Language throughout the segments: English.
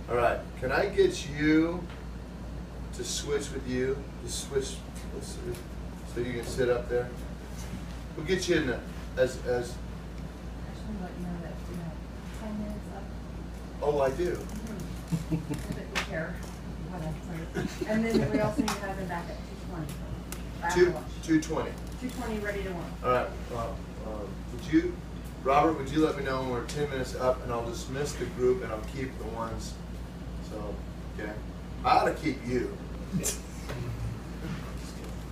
All right, can I get you to switch with you? Just switch so you can sit up there. We'll get you in the, as. I just want to let you know that you have 10 minutes left. Oh, I do. We care. And then we also need to have them back at 2:20. 2:20. 2:20, ready to work. All right. Would you, Robert? Would you let me know when we're 10 minutes up, and I'll dismiss the group, and I'll keep the ones. So, okay. I ought to keep you.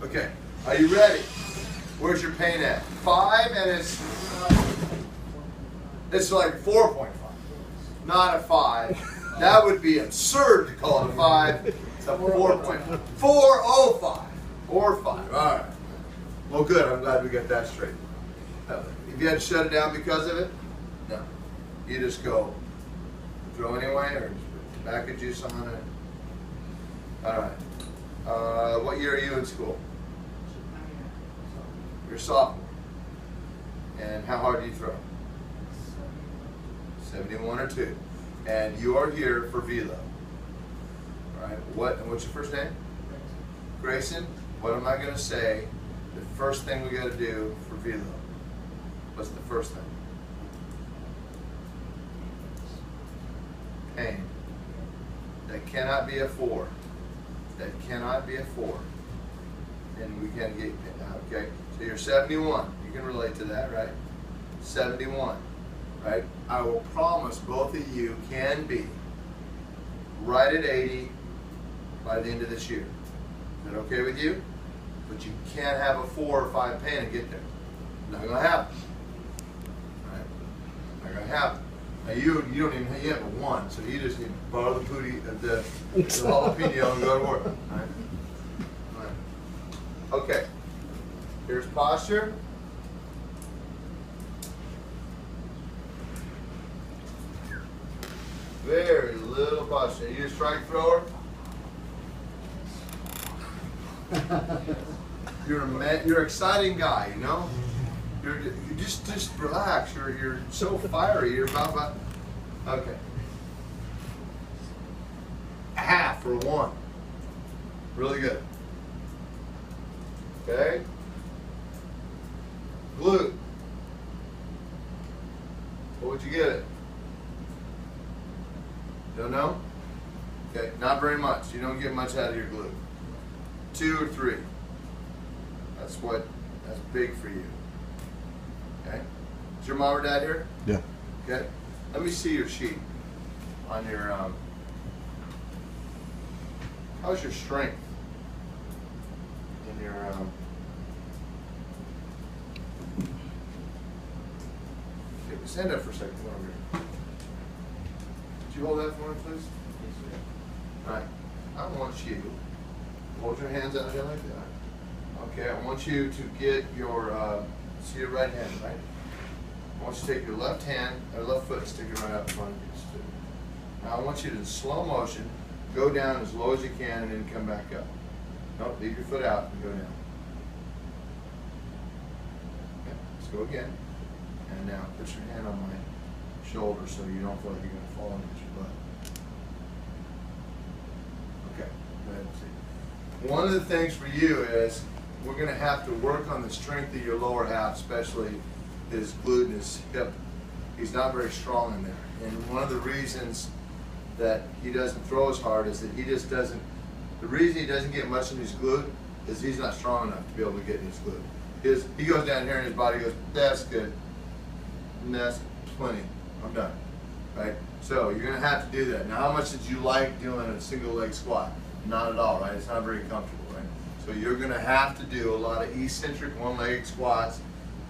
Okay. Are you ready? Where's your pain at? 5, and it's like 4.5, not a 5. That would be absurd to call it a 5. It's a 4.5. 405 or 5. All right. Well, good. I'm glad we got that straight. If you had to shut it down because of it, no. You just go throw anyway, or back a juice on it. All right. What year are you in school? You're a sophomore. And how hard do you throw? 71 or 2. And you are here for velo. All right. What's your first name? Grayson. What am I going to say? The first thing we got to do for velo. What's the first thing? Pain. That cannot be a 4. That cannot be a 4. And we can get, okay? So you're 71. You can relate to that, right? 71, right? I will promise both of you can be right at 80 by the end of this year. Is that okay with you? But you can't have a 4 or 5 pain and get there. Not going to happen. Right? Not going to happen. Now you don't even you have a 1, so you just need to borrow the pootie, the jalapeno and go to work. All right? All right. Okay. Here's posture. Very little posture. Are you a strike thrower? You're an exciting guy, you know. You just relax. You're so fiery. You're about okay. A half or 1. Really good. Okay. Glute. What would you get it? Don't know? Okay, not very much. You don't get much out of your glute. 2 or 3. That's big for you. Okay? Is your mom or dad here? Yeah. Okay. Let me see your sheet on your, how's your strength in your, okay, stand up for a second. Come over here. Could you hold that for me, please? Yes, sir. All right. I want you to hold your hands out there like that. Okay, I want you to get your, see your right hand, right? I want you to take your left hand, or left foot, and stick it right out in front of you. Now I want you to, in slow motion, go down as low as you can and then come back up. No, leave your foot out and go down. Okay, let's go again. And now put your hand on my shoulder so you don't feel like you're going to fall and hit your butt. Okay, go ahead and see. One of the things for you is we're going to have to work on the strength of your lower half, especially his glute and his hip. He's not very strong in there. And one of the reasons that he doesn't throw as hard is that he just doesn't, the reason he doesn't get much in his glute is he's not strong enough to be able to get in his glute. He goes down here and his body goes, that's good. And that's plenty. I'm done. Right? So you're going to have to do that. Now, how much did you like doing a single leg squat? Not at all, right? It's not very comfortable, right? So you're going to have to do a lot of eccentric one-legged squats.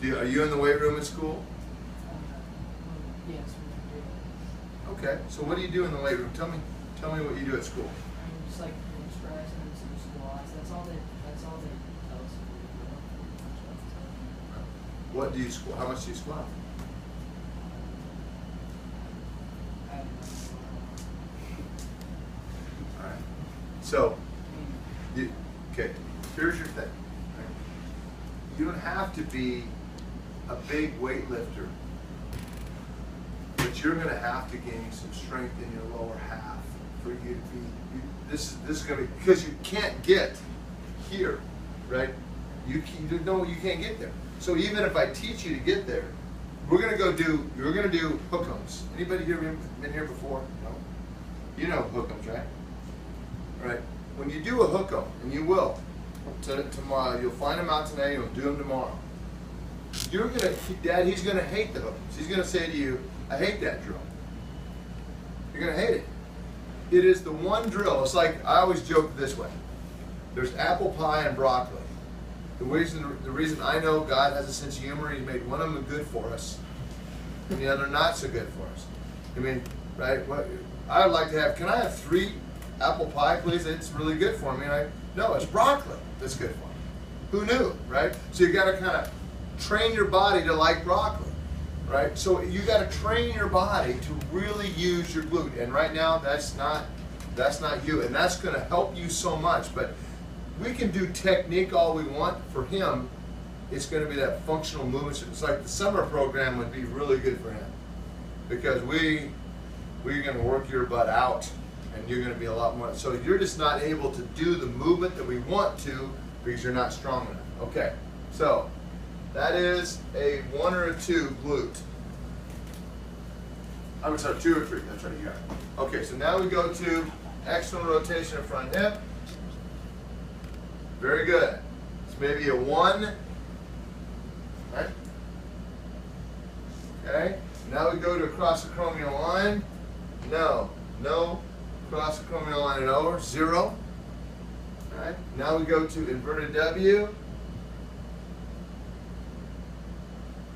Are you in the weight room at school? Yes. Okay. So what do you do in the weight room? Tell me what you do at school. Just like bench press and some squats. That's all they tell us. What do you squat? How much do you squat? All right. So, okay. Here's your thing. Right? You don't have to be a big weightlifter, but but you're going to have to gain some strength in your lower half for you to be. This is going to be, because you can't get here, right? You can't get there. So even if I teach you to get there, we're going to do hook'ems. Anybody here been here before? No. You know hook'ems, right? All right. When you do a hook'em, and you will, tomorrow, you'll find them out today. You'll do them tomorrow. Dad, he's gonna hate the hook'ems. He's gonna say to you, I hate that drill. You're gonna hate it. It is the one drill. It's like, I always joke this way. There's apple pie and broccoli. The reason I know God has a sense of humor, He made one of them good for us, and the other not so good for us. I mean, right? What I would like to have, can I have 3 apple pie, please? It's really good for me. No, it's broccoli that's good for me. Who knew, right? So you got to kind of train your body to like broccoli, right? So you got to train your body to really use your glute. And right now, that's not you, and that's going to help you so much. But we can do technique all we want. For him, it's going to be that functional movement. It's like the summer program would be really good for him, because we're going to work your butt out, and you're going to be a lot more. So you're just not able to do the movement that we want to because you're not strong enough. Okay, so that is a 1 or a 2 glute. I'm sorry, 2 or 3. That's right, you got it. Okay, so now we go to external rotation of front hip. Very good. It's maybe a 1. Right? Okay. Now we go to across the acromial line. No. Cross the acromial line and over. 0. All right. Now we go to inverted W.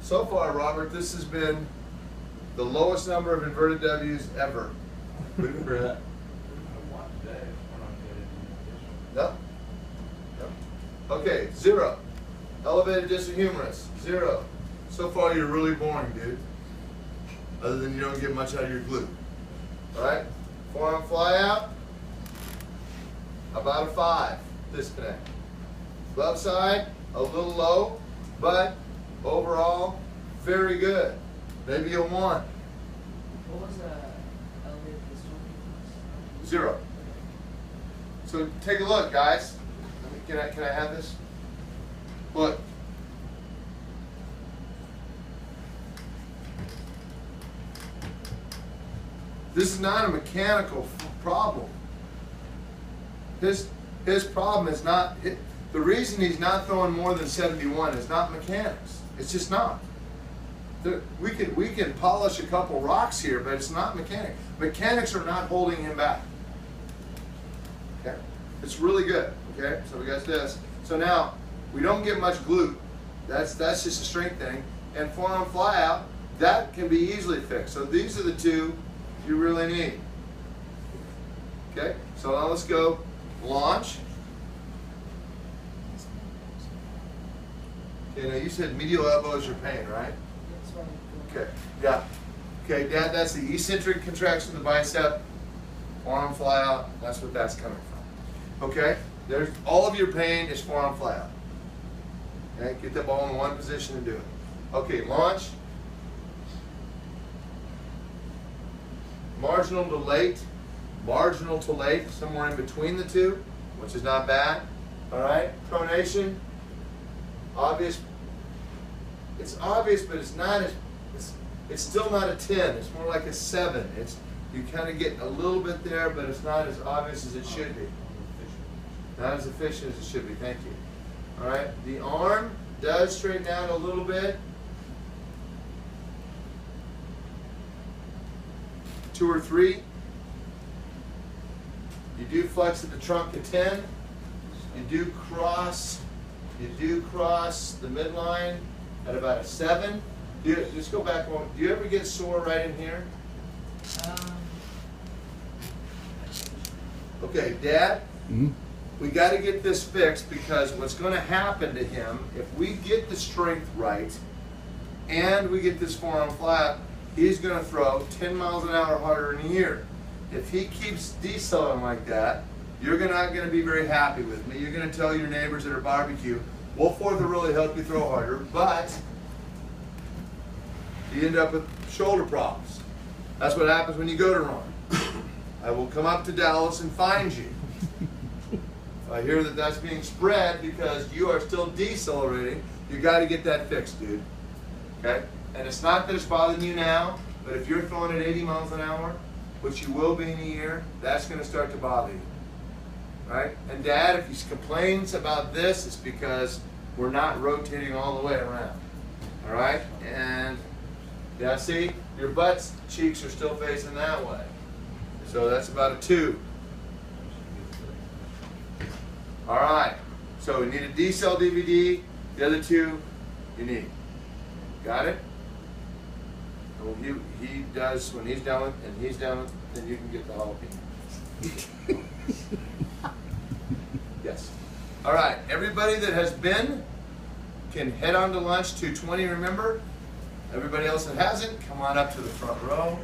So far, Robert, this has been the lowest number of inverted W's ever. Remember that? No. Okay, 0. Elevated distal humerus, 0. So far, you're really boring, dude. Other than you don't get much out of your glute. All right? Forearm fly out, about a 5. Disconnect. Left side, a little low, but overall, very good. Maybe a 1. What was the elevated distal humerus? 0. So take a look, guys. Can I have this? Look. This is not a mechanical problem. His problem is not, the reason he's not throwing more than 71 is not mechanics. It's just not. We can polish a couple rocks here, but it's not mechanics. Mechanics are not holding him back. Okay? It's really good. Okay? So we got this. So now, we don't get much glute. That's just a strength thing. And forearm fly out, that can be easily fixed. So these are the 2 you really need. Okay? So now let's go launch. Okay, now you said medial elbow is your pain, right? That's right. Okay, yeah. Okay, Dad, that's the eccentric contraction of the bicep. Forearm fly out, that's what that's coming from. Okay? There's all of your pain is forearm fly out. Okay, get the ball in one position and do it. Okay, launch. Marginal to late, somewhere in between the 2, which is not bad. All right, pronation. Obvious. It's obvious, but it's not as. It's still not a 10. It's more like a 7. You kind of get a little bit there, but it's not as obvious as it should be. Not as efficient as it should be. Thank you. All right. The arm does straighten out a little bit. 2 or 3. You do flex at the trunk to 10. You do cross the midline at about a 7. Just go back one. Do you ever get sore right in here? Okay, Dad. Mm-hmm. We got to get this fixed, because what's going to happen to him if we get the strength right and we get this forearm flat, he's going to throw 10 miles an hour harder in a year. If he keeps decelerating like that, you're not going to be very happy with me. You're going to tell your neighbors at a barbecue, Wolf Fourth will really help you throw harder, but you end up with shoulder problems. That's what happens when you go to Ron. I will come up to Dallas and find you. If I hear that that's being spread because you are still decelerating, you got to get that fixed, dude. Okay? And it's not that it's bothering you now, but if you're throwing at 80 miles an hour, which you will be in a year, that's going to start to bother you. Right? And Dad, if he complains about this, it's because we're not rotating all the way around. All right? And yeah, see, your butt cheeks are still facing that way. So that's about a 2. All right. So we need a D-cell DVD. The other 2 you need. Got it? Well, he does when he's done with, and he's done with, then you can get the jalapeno. Yes. All right. Everybody that has been can head on to lunch, 2:20. Remember. Everybody else that hasn't, come on up to the front row.